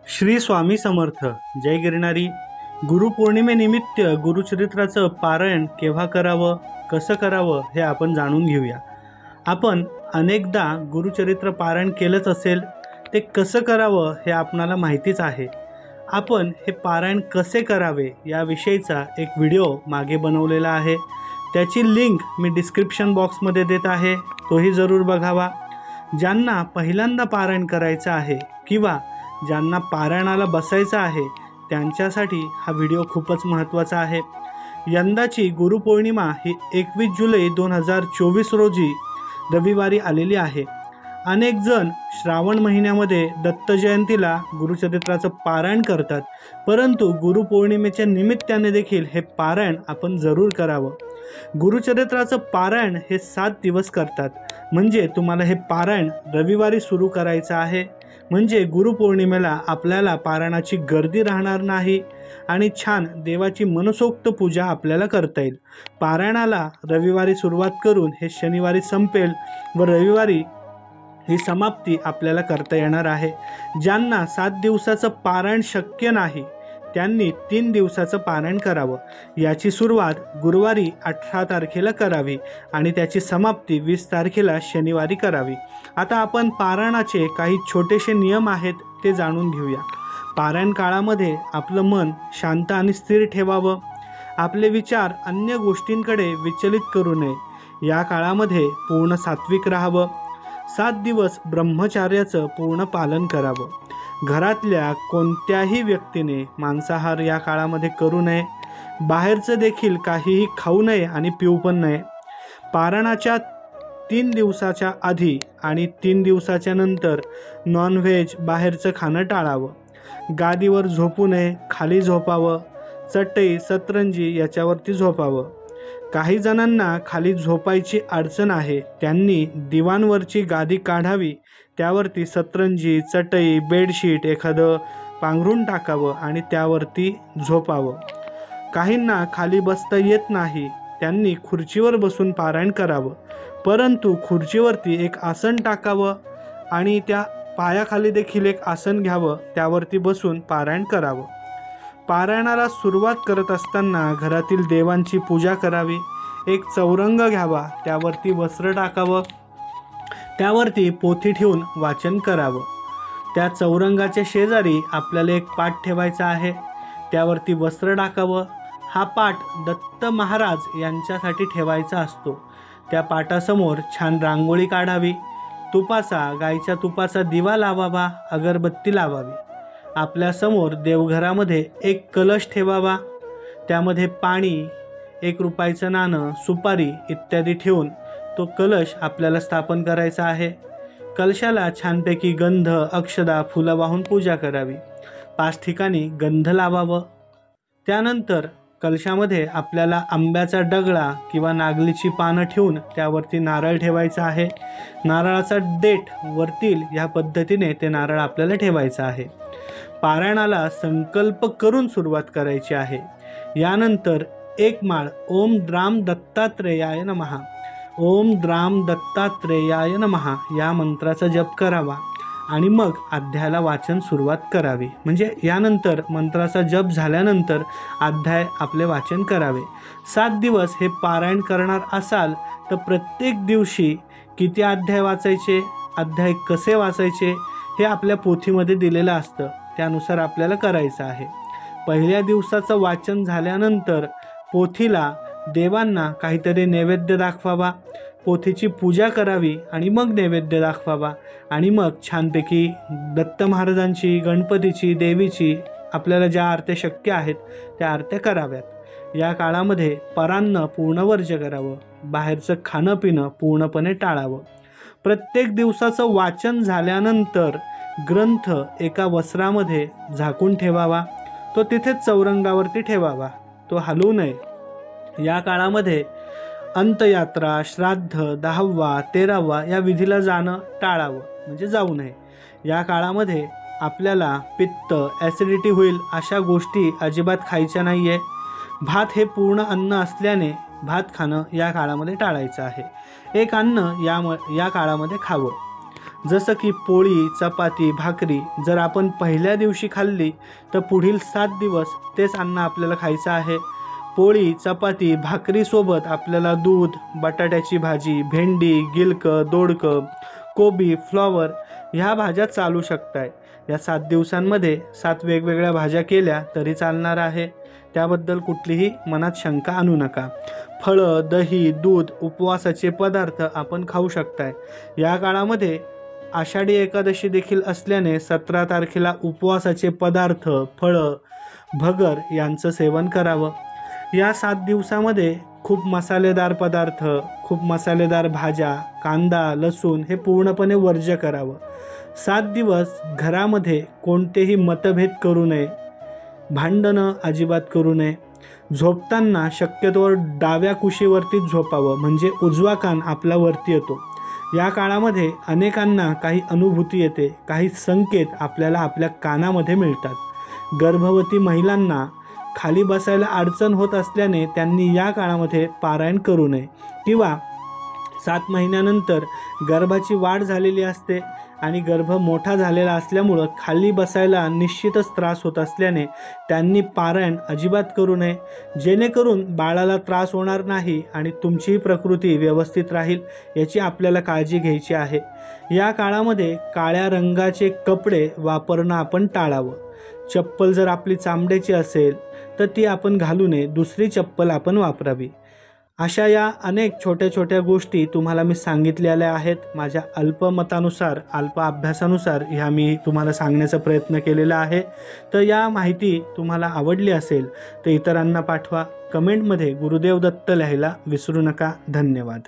श्री स्वामी समर्थ. जय गिरणारी. गुरुपौर्णिमेनिमित्त गुरुचरित्राचं पारायण केव्हा करावं, कसं करावं हे आपण जाणून घेऊया. आपण अनेकदा गुरुचरित्र पारायण केलंच असेल, ते कसं करावं हे आपणाला माहितीच आहे. आपण हे पारायण कसे करावे याविषयीचा एक व्हिडिओ मागे बनवलेला आहे. त्याची लिंक मी डिस्क्रिप्शन बॉक्समध्ये देत आहे, तोही जरूर बघावा. ज्यांना पहिल्यांदा पारायण करायचं आहे किंवा ज्यांना पारायणाला बसायचं आहे त्यांच्यासाठी हा व्हिडिओ खूपच महत्त्वाचा आहे. यंदाची गुरुपौर्णिमा ही 21 जुलै 2024 रोजी रविवारी आलेली आहे. अनेक जण श्रावण महिन्यामध्ये दत्त जयंतीला गुरुचरित्राचं पारायण करतात, परंतु गुरुपौर्णिमेच्या निमित्ताने देखील हे पारायण आपण जरूर करावं. गुरुचरित्राचं पारायण हे 7 दिवस करतात. म्हणजे तुम्हाला हे पारायण रविवारी सुरू करायचं आहे, म्हणजे गुरुपौर्णिमेला आपल्याला पारायणाची गर्दी राहणार नाही आणि छान देवाची मनसोक्त पूजा आपल्याला करता येईल. पारायणाला रविवारी सुरुवात करून हे शनिवारी संपेल व रविवारी ही समाप्ती आपल्याला करता येणार आहे. ज्यांना 7 दिवसाचं पारायण शक्य नाही त्यांनी 3 दिवसाचं पारायण करावं. याची सुरुवात गुरुवारी 18 तारखेला करावी आणि त्याची समाप्ती 20 तारखेला शनिवारी करावी. आता आपण पारायणाचे काही छोटेसे नियम आहेत ते जाणून घेऊया. पारायण काळामध्ये आपलं मन शांत आणि स्थिर ठेवावं. आपले विचार अन्य गोष्टींकडे विचलित करू नये. या काळामध्ये पूर्ण सात्विक राहावं. 7 दिवस ब्रह्मचार्याचं पूर्ण पालन करावं. घरातल्या कोणत्याही व्यक्तीने मांसाहार या काळामध्ये करू नये. बाहेरचं देखील काहीही खाऊ नये आणि पिऊ पण नये. पारायणाच्या 3 दिवसाच्या आधी आणि 3 दिवसाच्या नंतर नॉनव्हेज बाहेरचं खाणं टाळावं. गादीवर झोपू नये, खाली झोपावं. चटई सतरंजी याच्यावरती झोपावं. काही जणांना खाली झोपायची अडचण आहे, त्यांनी दिवाणवरची गादी काढावी, त्यावरती सतरंजी, चटई, बेडशीट एखादं पांघरून टाकावं आणि त्यावरती झोपावं. काहींना खाली बसता येत नाही, त्यांनी खुर्चीवर बसून पारायण करावं, परंतु खुर्चीवरती एक आसन टाकावं आणि त्या पायाखाली देखील एक आसन घ्यावं, त्यावरती बसून पारायण करावं. पारायणाला सुरुवात करत असताना घरातील देवांची पूजा करावी. एक चौरंग घ्यावा, त्यावरती वस्त्र टाकावं, त्यावरती पोथी ठेवून वाचन करावं. त्या चौरंगाच्या शेजारी आपल्याला एक पाट ठेवायचा आहे, त्यावरती वस्त्र टाकावं. हा पाट दत्त महाराज यांच्यासाठी ठेवायचा असतो. त्या पाटासमोर छान रांगोळी काढावी. गाईच्या तुपाचा दिवा लावावा, अगरबत्ती लावावी. आपल्यासमोर देवघरामध्ये एक कलश ठेवावा, त्यामध्ये पाणी, 1 रुपयाचं नाणं, सुपारी इत्यादी ठेवून तो कलश आपल्याला स्थापन करायचा आहे. कलशाला छानपैकी गंध, अक्षदा, फुलं वाहून पूजा करावी. 5 ठिकाणी गंध लावावं. त्यानंतर कलशामध्ये आपल्याला आंब्याचा डगळा किंवा नागलीची पानं ठेवून त्यावरती नारळ ठेवायचा आहे. नारळाचा देठ वरतील ह्या पद्धतीने ते नारळ आपल्याला ठेवायचं आहे. पारायणाला संकल्प करून सुरुवात करायची आहे. यानंतर 1 माळ ओम द्राम दत्तात्रेयाय नमः, ओम द्राम दत्तात्रेयाय नमः या मंत्राचा जप करावा आणि मग अध्यायाला वाचन सुरुवात करावी. म्हणजे यानंतर मंत्राचा जप झाल्यानंतर अध्याय आपले वाचन करावे. 7 दिवस हे पारायण करणार असाल तर प्रत्येक दिवशी किती अध्याय वाचायचे, अध्याय कसे वाचायचे हे आपल्या पोथीमध्ये दिलेलं असतं, त्यानुसार आपल्याला करायचं आहे. पहिल्या दिवसाचं वाचन झाल्यानंतर पोथीला देवांना काहीतरी नैवेद्य दाखवावा, पोथीची पूजा करावी आणि मग नैवेद्य दाखवावा आणि मग छानपैकी दत्त महाराजांची, गणपतीची, देवीची आपल्याला ज्या आरत्या शक्य आहेत त्या आरत्या कराव्यात. या काळामध्ये परान्न पूर्ण वर्ज्य करावं. बाहेरचं खाणं पिणं पूर्णपणे टाळावं. प्रत्येक दिवसाचं वाचन झाल्यानंतर ग्रंथ एका वस्त्रामध्ये झाकून ठेवावा. तो तिथेच चौरंगावरती ठेवावा, तो हलवू नये. या काळामध्ये अंतयात्रा, श्राद्ध, 10वा, 13वा या विधीला जाणं टाळावं, म्हणजे जाऊ नये. या काळामध्ये आपल्याला पित्त, ॲसिडिटी होईल अशा गोष्टी अजिबात खायच्या नाही आहे. भात हे पूर्ण अन्न असल्याने भात खाणं या काळामध्ये टाळायचं आहे. एक अन्न या काळामध्ये खावं. जसं की पोळी, चपाती, भाकरी जर आपण पहिल्या दिवशी खाल्ली तर पुढील 7 दिवस तेच अन्न आपल्याला खायचं आहे. पोळी, चपाती, भाकरीसोबत आपल्याला दूध, बटाट्याची भाजी, भेंडी, गिलकं, दोडकं, कोबी, फ्लॉवर ह्या भाज्या चालू शकताय. या 7 दिवसांमध्ये 7 वेगवेगळ्या भाज्या केल्या तरी चालणार आहे. त्याबद्दल कुठलीही मनात शंका आणू नका. फळं, दही, दूध, उपवासाचे पदार्थ आपण खाऊ शकताय. या काळामध्ये आषाढी एकादशी देखील असल्याने 17 तारखेला उपवासाचे पदार्थ, फळं, भगर यांचं सेवन करावं. या 7 दिवसामध्ये खूप मसालेदार पदार्थ, खूप मसालेदार भाज्या, कांदा, लसूण हे पूर्णपणे वर्ज्य करावं. 7 दिवस घरामध्ये कोणतेही मतभेद करू नये, भांडणं अजिबात करू नये. झोपताना शक्यतोवर डाव्या कुशीवरतीच झोपावं, म्हणजे उजवा कान आपला वरती येतो. या काळामध्ये अनेकांना काही अनुभूती येते, काही संकेत आपल्याला आपल्या कानामध्ये मिळतात. गर्भवती महिलांना खाली बसायला अडचण होत असल्याने त्यांनी या काळामध्ये पारायण करू नये, किंवा 7 महिन्यानंतर गर्भाची वाढ झालेली असते आणि गर्भ मोठा झालेला असल्यामुळं खाली बसायला निश्चितच त्रास होत असल्याने त्यांनी पारायण अजिबात करू नये, जेणेकरून बाळाला त्रास होणार नाही आणि तुमचीही प्रकृती व्यवस्थित राहील याची आपल्याला काळजी घ्यायची आहे. या काळामध्ये काळ्या रंगाचे कपडे वापरणं आपण टाळावं. चप्पल जर आपली चामड्याची असेल तर ती आपण घालू नये, दुसरी चप्पल आपण वापरावी. अशा या अनेक छोट्या छोट्या गोष्टी तुम्हाला मी सांगितलेल्या आहेत. माझ्या अल्पमतानुसार, अल्प अभ्यासानुसार ह्या मी तुम्हाला सांगण्याचा प्रयत्न केलेला आहे. तर या माहिती तुम्हाला आवडली असेल तर इतरांना पाठवा. कमेंटमध्ये गुरुदेव दत्त लिहायला विसरू नका. धन्यवाद.